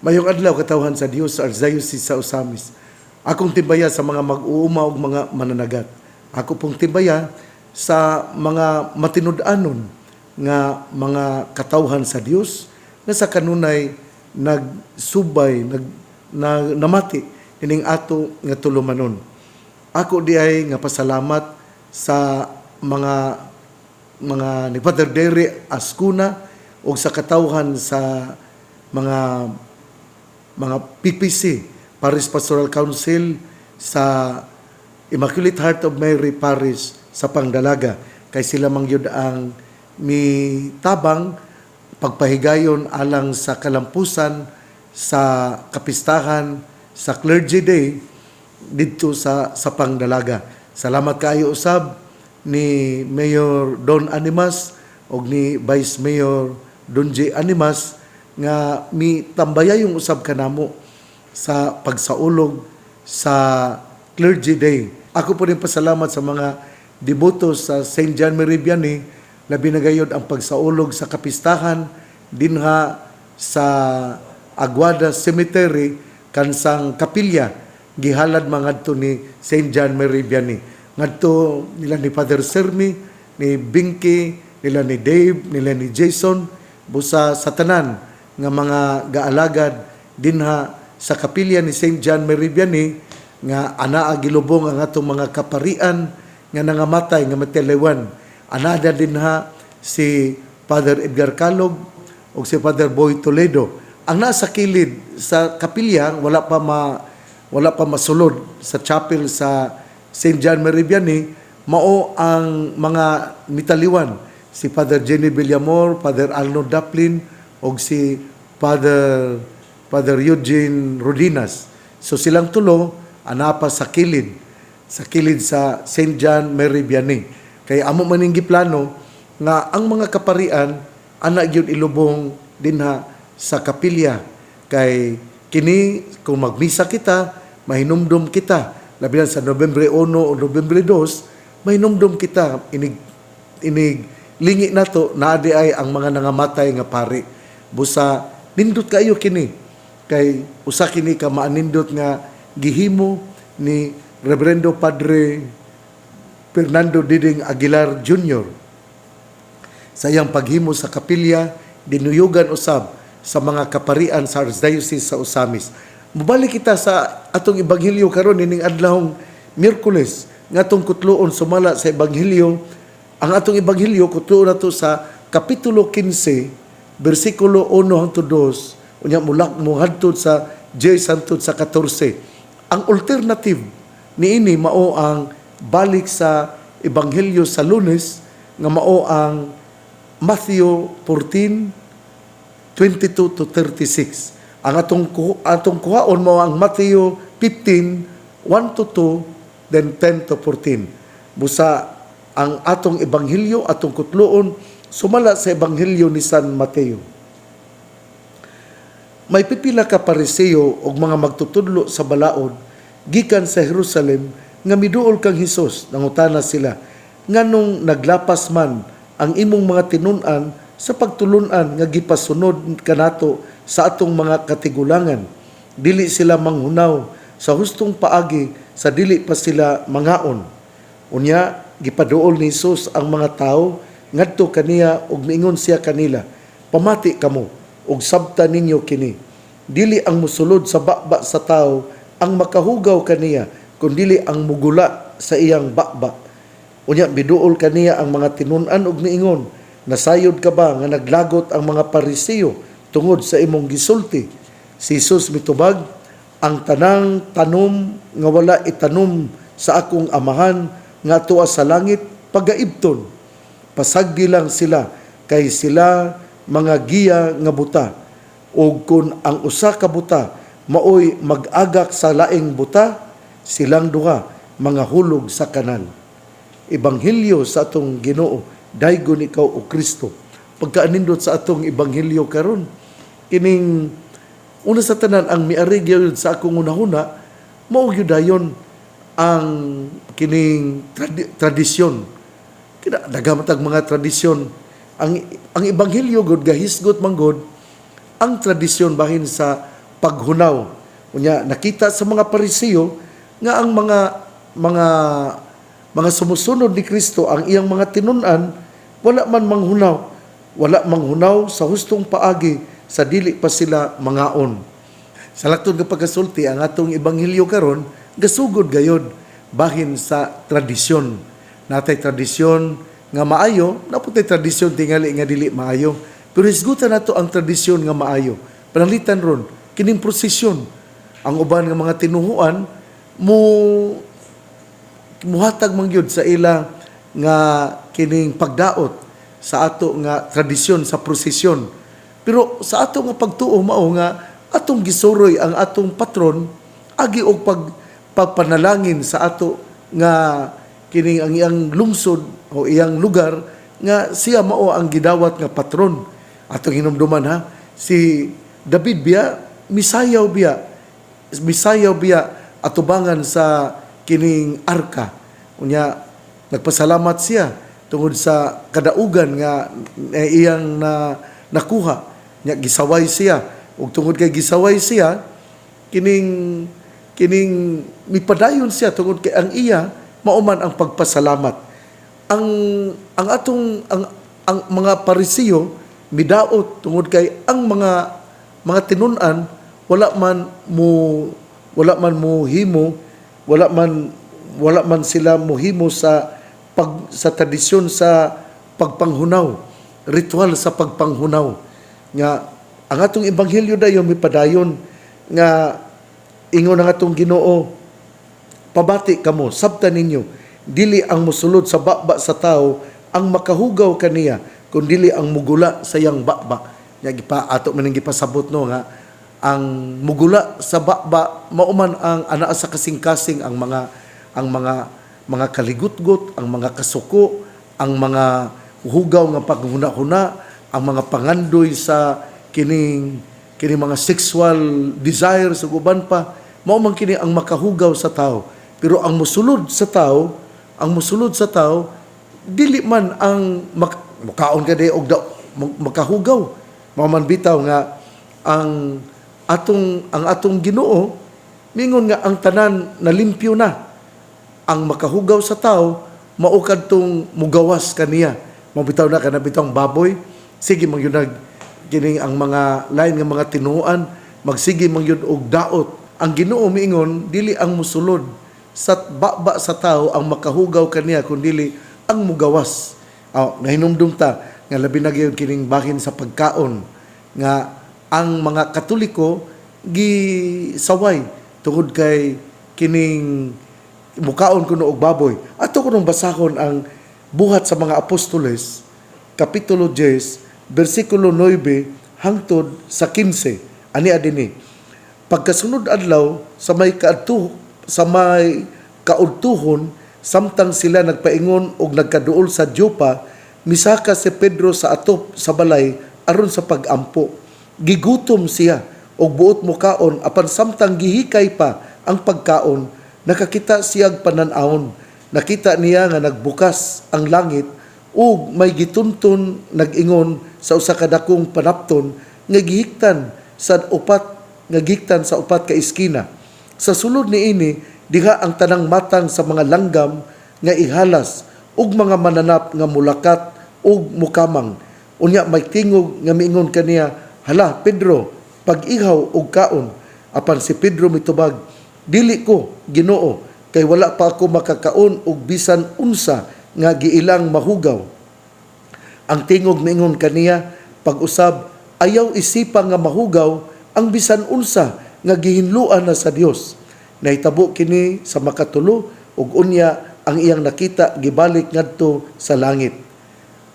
Mayong adlaw katawhan sa Dios sa Archdiocese sa Osamis. Akong timbaya sa mga mag-uuma ug mga mananagat. Ako pong timbaya sa mga matinud-anon nga mga katawhan sa Dios nga sa kanunay nagsubay, namati ining ato nga tulumanon. Ako di ay nga pasalamat sa mga ni Father Derry Ascuna o sa katawhan sa mga PPC, Parish Pastoral Council sa Immaculate Heart of Mary Parish sa Pangdalaga. Kay sila mangyud ang mitabang pagpahigayon alang sa kalampusan sa kapistahan sa Clergy Day dito sa Pangdalaga. Salamat kaayo usab ni Mayor Don Animas o ni Vice Mayor Don J. Animas nga mitambaya yung usab kanamo sa pagsaulog sa Clergy Day. Ako po rin pasalamat sa mga deboto sa St. John Meridiani na binagayod ang pagsaulog sa kapistahan dinha sa Aguada Cemetery kansang kapilya gihalad mangadto ni St. John Meridiani. Ngadto nila ni Father Sermi, ni Binky, nila ni Dave, nila ni Jason, busa sa tanan nga mga gaalagad dinha sa kapilya ni St. John Meridiani nga anaa gilubong ang atong mga kaparian nga nangamatay nga matelewan. Anada dinha si Father Edgar Calog o si Father Boy Toledo. Ang nasa kilid sa kapilya wala pa masulod sa chapel sa St. John Meridiani mao ang mga mitaliwan si Father Jenny Villamor, Father Arnold Daplin o si Father Eugene Rodinas. So silang tulo anapa sa kilid sa St. John Meridiani. Kaya amo maninggi plano nga ang mga kaparian ana gyud ilubong dinha sa kapilya kay kini kung magmisa kita mahinumdum kita labi na sa Nobyembre 1 o Nobyembre 2 mahinumdum kita inig lingi nato naa di ay ang mga nangamatay nga pari busa nindot kayo kini kay usa kini ka maanindot nga gihimo ni Reverendo Padre Fernando Diding Aguilar Jr. sa iyang paghimo sa kapilya dinuyugan usab sa mga kaparian sa Archdiocese sa Osamis. Mubalik kita sa atong ebanghelyo karon ining adlawng Miyerkules nga atong kutloon sumala sa ebanghelyo. Ang atong ebanghelyo kutloon nato sa kapitulo 15 bersikulo 1 hangtod 2 unya mulak mo hadtod sa 10 hangtod sa 14. Ang alternative niini mao ang balik sa ebanghelyo sa Lunes nga mao ang Matthew 14:22 to 36. Ang atong kuhaon mao ang Matthew 15:1 to 2 then 10 to 14. Busa ang atong ebanghelyo atong kutloon sumala sa ebanghelyo ni San Mateo. May pipila ka Pariseo ug mga magtutudlo sa balaod gikan sa Jerusalem nga miduol kang Hesus. Nangutana sila, nganong naglapas man ang imong mga tinun-an sa pagtulunan nga gipasunod kanato sa atong mga katigulangan. Dili sila manghunaw sa hustong paagi sa dili pa sila mangaon. Unya gipaduol ni Hesus ang mga tao ngadto kaniya ug miingon siya kanila, pamati kamo ug sabta ninyo kini. Dili ang musulod sa bakba sa tao ang makahugaw kaniya, kundi ang mugula sa iyang bakba. Unya biduol kaniya ang mga tinun-an ug miingon, nasayod ka ba nga naglagot ang mga Pariseo tungod sa imong gisulti? Si Jesus mitubag, ang tanang tanom nga wala itanom sa akong amahan nga tuwa sa langit pagaibton. Pasagdi lang sila kay sila mga giya nga buta. O kung ang usa ka buta maoy mag-agak sa laing buta, silang duha mga hulog sa kanal. Ebanghelyo sa atong Ginoo, daygon ikaw o Kristo. Pagkaanindot sa atong ebanghelyo karon, kining una sa tanan ang miari gyud sa akong unahuna, mao gyud dayon ang kining tradisyon. Nagamatag mga tradisyon. Ang ebanghelyo gud gahisgot man gud ang tradisyon bahin sa paghunaw. Unya nakita sa mga Parisiyo nga ang mga sumusunod ni Kristo, ang iyang mga tinun-an, wala man manghunaw. Wala manghunaw sa hustong paagi sa dili pa sila mangaon. Sa laktod nga pagkasulti, ang atong ebanghelyo karon gasugod gayod bahin sa tradisyon. Natay tradisyon nga maayo, naputay tradisyon tingali nga dili maayo. Pero hisgutan nato ang tradisyon nga maayo. Panalitan ron kining prosesyon. Ang uban nga mga tinuhuan muhatag man gyud sa ila nga kining pagdaot sa ato nga tradisyon sa prosesyon. Pero sa ato nga pagtuo mao nga atong gisuroy ang atong patron agi og pagpanalangin sa ato nga kining ang iyang lungsod o iyang lugar nga siya mao ang gidawat nga patron. Atong hinumduman ha, si David biya misayaw biya atubangan sa kining arka. Unya nagpasalamat siya tungod sa kadaugan nga iyang nakuha. Nya gisaway siya ug tungod kay gisaway siya kining mipadayon siya tungod kay ang iya mauman ang pagpasalamat. Ang mga Parisiyo midaot tungod kay ang mga tinun-an wala man sila mohimo sa tradisyon sa pagpanghunaw, ritual sa pagpanghunaw. Nga ang atong ebanghelyo dayon mipadayon nga ingon ang atong Ginoo, pabati kamo, sabtan ninyo, dili ang musulod sa bakba sa tao ang makahugaw kaniya, kundi ang mugula sa iyang bakba. Nya ato man gipasabot no nga ang mugula sa bakba mauman ang anaa sa kasing-kasing ang mga kaligutgot, ang mga kasuko, ang mga hugaw nga paghuna-huna, ang mga pangandoy sa kining mga sexual desires ug uban pa, mao man kini ang makahugaw sa tao. Pero ang musulod sa tao dili man ang makaon ka og makahugaw. Mao man bitaw nga ang atong Ginoo mingon nga ang tanan na limpyo na. Ang makahugaw sa tao mao kadtong mugawas kaniya. Mabitaw na kana bitong baboy, sige mangyunag kining ang mga lain nga mga tinuan, magsige mangyud og daot. Ang Ginoo miingon dili ang musulod sa bakba sa tao ang makahugaw kaniya kundi ang mugawas. Nahinumdum ta nga labi na gyud kining bahin sa pagkaon nga ang mga Katoliko gisaway tungod kay kining mukaon kuno og baboy. Ato kunong basahon ang buhat sa mga apostoles, kapitulo 10, bersikulo 9 hangtod sa 15. Ani adini. Pagkasunod adlaw sa may kaudtuhon, samtang sila nagpaingon og nagkaduol sa Jopa, misaka si Pedro sa atop sa balay aron sa pag-ampo. Gigutom siya og buot mukaon apan samtang gihikay pa ang pagkaon, nakakita siyag panan-awon. Nakita niya nga nagbukas ang langit ug may gitunton nag-ingon sa usa ka dakong panapton nga gihiktan sa upat ka iskina. Sa sulod niini diha ang tanang matang sa mga langgam nga ihalas ug mga mananap nga mulakat ug mukamang. Unya may tingog nga miingon kaniya, "Hala Pedro, pag-ihaw og kaon." Apan si Pedro mitubag, "Dili ko, Ginoo, kay wala pa ako makakaon og bisan unsa nga giilang mahugaw." Ang tingog miingon kaniya, "Pag-usab, ayaw isipa nga mahugaw ang bisan unsa nga gihinluan na sa Dios." Nahitabo kini sa makatulo ug unya ang iyang nakita gibalik ngadto sa langit.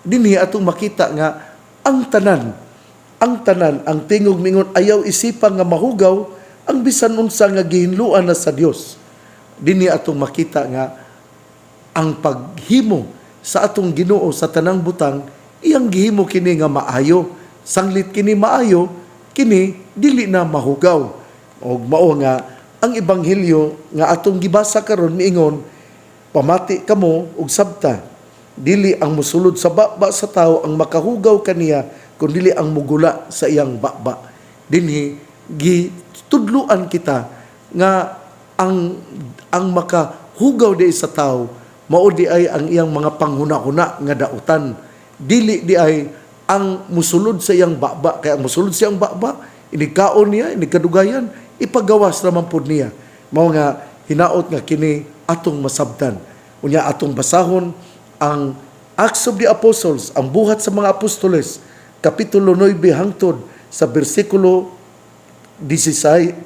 Dinhi atong makita nga ang tanan, ang tingog mingon ayaw isipa nga mahugaw ang bisan unsa nga gihinluan na sa Dios. Dinhi atong makita nga ang paghimo sa atong Ginoo sa tanang butang iyang gihimo kini nga maayo. Sanglit kini maayo, kini dili na mahugaw. Og mao nga ang ebanghelyo nga atong gibasa karon miingon, "Pamati kamo og sabta, dili ang musulod sa bakba sa tao ang makahugaw kaniya, kundi ang mugula sa iyang bakba." Dinhi tudluan kita nga ang makahugaw di sa tao mao di ay ang iyang mga panghuna-huna nga dautan, dili di ay ang musulod sa iyang baba. Kaya ang musulod sa iyang baba, inikaon niya, inikadugayan, ipagawas naman po niya. Mao nga hinaot nga kini atong masabtan. Unya atong basahon ang Acts of the Apostles, ang buhat sa mga apostoles, kapitulo 9 hangtod sa bersikulo 15,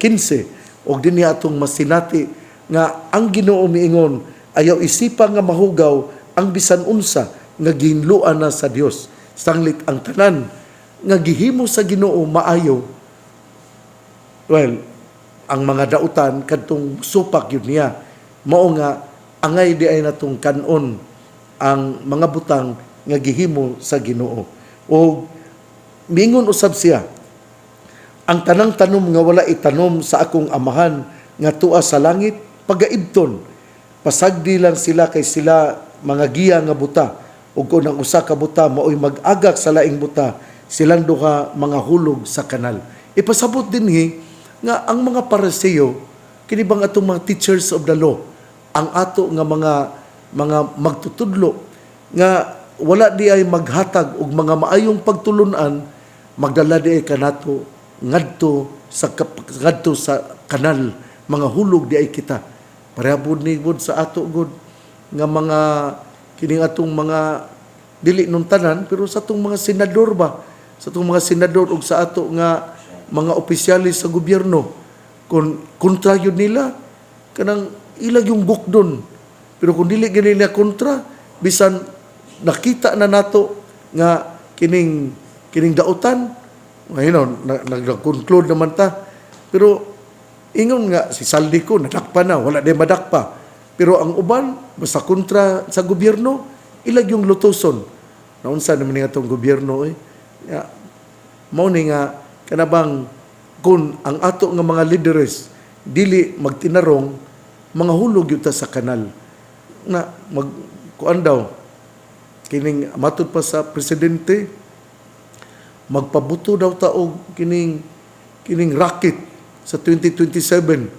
og dinhi atong masinati nga ang Ginoo miingon, ayaw isipa nga mahugaw ang bisan unsa nga ginluan na sa Dios. Sanglit ang tanan nga gihimo sa Ginoo maayo. Well, ang mga dautan kadtong supak yun niya. Mao nga angay di ay natong kanon ang mga butang nga gihimo sa Ginoo. O mingon usab siya, ang tanang tanom nga wala itanom sa akong amahan nga tuwa sa langit, pagaibton. Pasagdi lang sila kay sila mga giya nga buta. Ug kung ang usa ka buta maoy mag-agak sa laing buta, silang duha mga hulog sa kanal. Ipasabot dinhi nga ang mga Pariseo kini bang atong mga teachers of the law, ang ato nga mga magtutudlo nga wala di ay maghatag og mga maayong pagtulunan, magdala di ay kanato ngadto sa kanal, mga hulog di ay kita. Parehapon ni gud sa ato gud nga mga kining atong mga dili nung tanan pero sa atong mga senador ba, sa atong mga senador ug sa ato nga mga opisyalis sa gobyerno, kung kontra yun nila kanang ilag yung gukdon, pero kung dili gani nila kontra, bisan nakita na nato nga kining dautan ngayon nag-conclude naman ta, pero ingon nga si Saldi ko nadakpa na, wala din madakpa, pero ang uban basta kontra sa gobyerno, ilag yung lutuson. Naunsa naman nga itong gobyerno mao ni nga kanabang kung ang ato nga mga leaders dili magtinarong, mga hulog yuta sa kanal na kuan daw kining matud pa sa presidente, magpabuto daw taog kining racket sa 2027.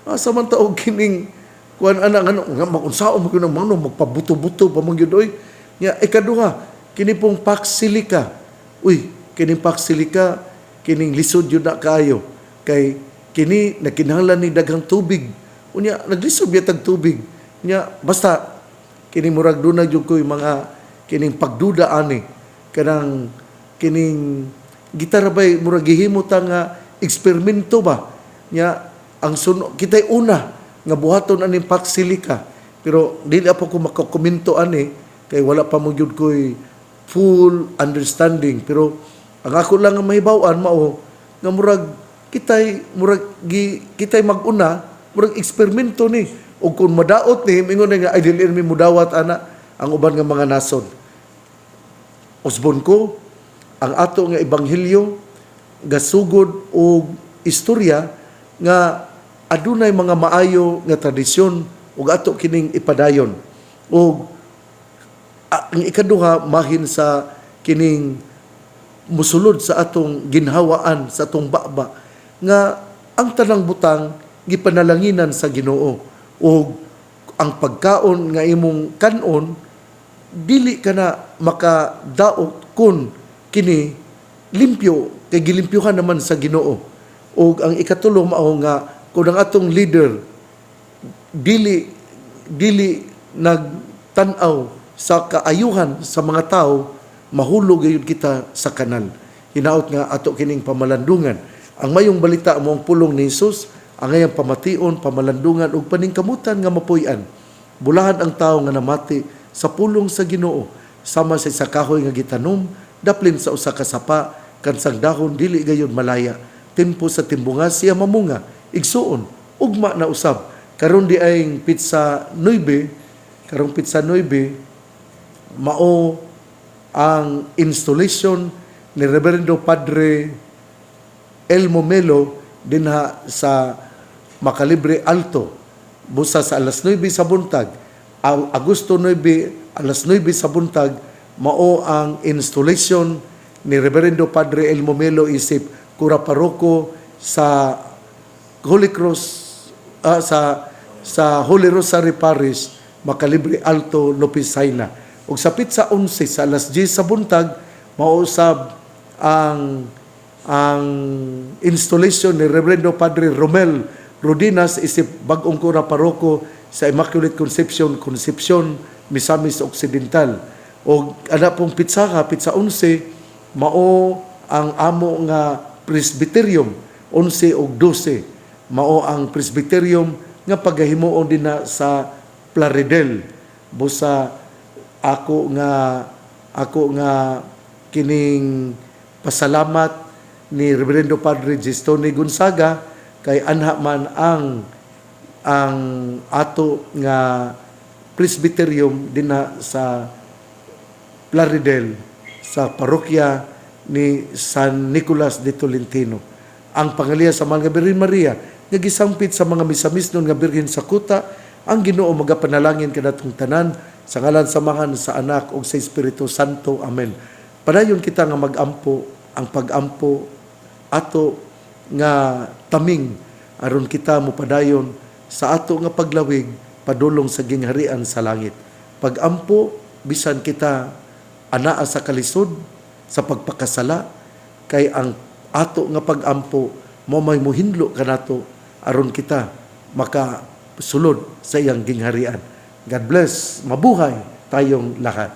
Asa man ta og kining kuan ana nga makunsao mo kunang magpabuto-buto pa man gyud oy. Nya ikaduha kini pong Pax Silica. Uy, kining Pax Silica kining lisod yun na kayo kay kini nakinahanglan ni daghang tubig. Unya naglisod biya tubig. Nya basta kining murag dunay jud koy mga kining pagduda ani kanang kining gitar bay murag gihimo ta nga eksperimento ba nya ang kitay una nga buhaton aning Pax Silica, pero dili pa ko makakomento ani kay wala pa mo gyud koy full understanding, pero ang ako lang nga mahibaw-an mao nga murag kitay mag-una murag eksperimento ni, ug kung madaot ni mingon nga ay dili mi mudawat ana ang uban nga mga nasod. Usbon ko ang ato nga ebanghelyo gasugod og istorya nga adunay mga maayo nga tradisyon ug ato kining ipadayon. Ug ang ikaduha mahin sa kining musulod sa atong ginhawaan sa atong baba nga ang tanang butang gipanalanginan sa Ginoo, ug ang pagkaon nga imong kanon dili ka na makadaot kun kini limpyo, kay gilimpyuhan naman sa Ginoo. O ang ikatulo mao nga kung ang atong leader dili nagtanaw sa kaayuhan sa mga tao, mahulog gayud kita sa kanal. Hinaot nga ato kining pamalandungan. Ang mayong balita mo ang pulong ni Jesus, ang ngayang pamation, pamalandungan ug paningkamutan nga mapuy-an. Bulahan ang tao nga namati sa pulong sa Ginoo, sama sa isa kahoy nga gitanom, daplin sa usa ka sapa, kansang dahon dili gayon malaya. Tempo sa timbunga siya mamunga, igsuon, ugma na usab. Karon di ay pizza 9, karong pizza 9, mao ang installation ni Reverendo Padre Elmo Melo dinha sa Macalibre Alto, busa sa alas 9 sa buntag. Agosto 9, alas 9 sa buntag, mao ang installation ni Reverendo Padre Elmo Melo isip kura paroko sa Holy Cross, sa Holy Rosary Parish, Macalibre Alto, Lopisaina. Ug sa pitsa 11 sa alas 10 sa buntag, mausab ang installation ni Reverendo Padre Romel Rodinas isip bag-ong kura paroko sa Immaculate Conception, Misamis Occidental. O ana pong pitsa 11, mao ang amo nga presbyterium, 11 o 12. Mao ang presbyterium nga pagahimuon din na sa Plaridel. Busa ako nga kining pasalamat ni Reverendo Padre Gistone Gonzaga kay anha man ang ato nga presbyterium din na sa Plaridel sa parokya ni San Nicolas de Tolentino. Ang pangaliya sa mga Birhen Maria nga gisampit sa mga misamisnon nga birhen sa kuta, ang Ginoo magapanalangin kanatong tanan sa ngalan samahan sa Anak ug sa Espiritu Santo. Amen. Padayon kita nga magampo ang pagampo ato nga taming aron kita mopadayon sa ato nga paglawig padulong sa gingharian sa langit. Pagampo bisan kita anaa sa kalisod sa pagpakasala kay ang ato nga pagampo mo may muhinlo kanato aron kita makasulod sa iyang gingharian. God bless. Mabuhay tayong lahat.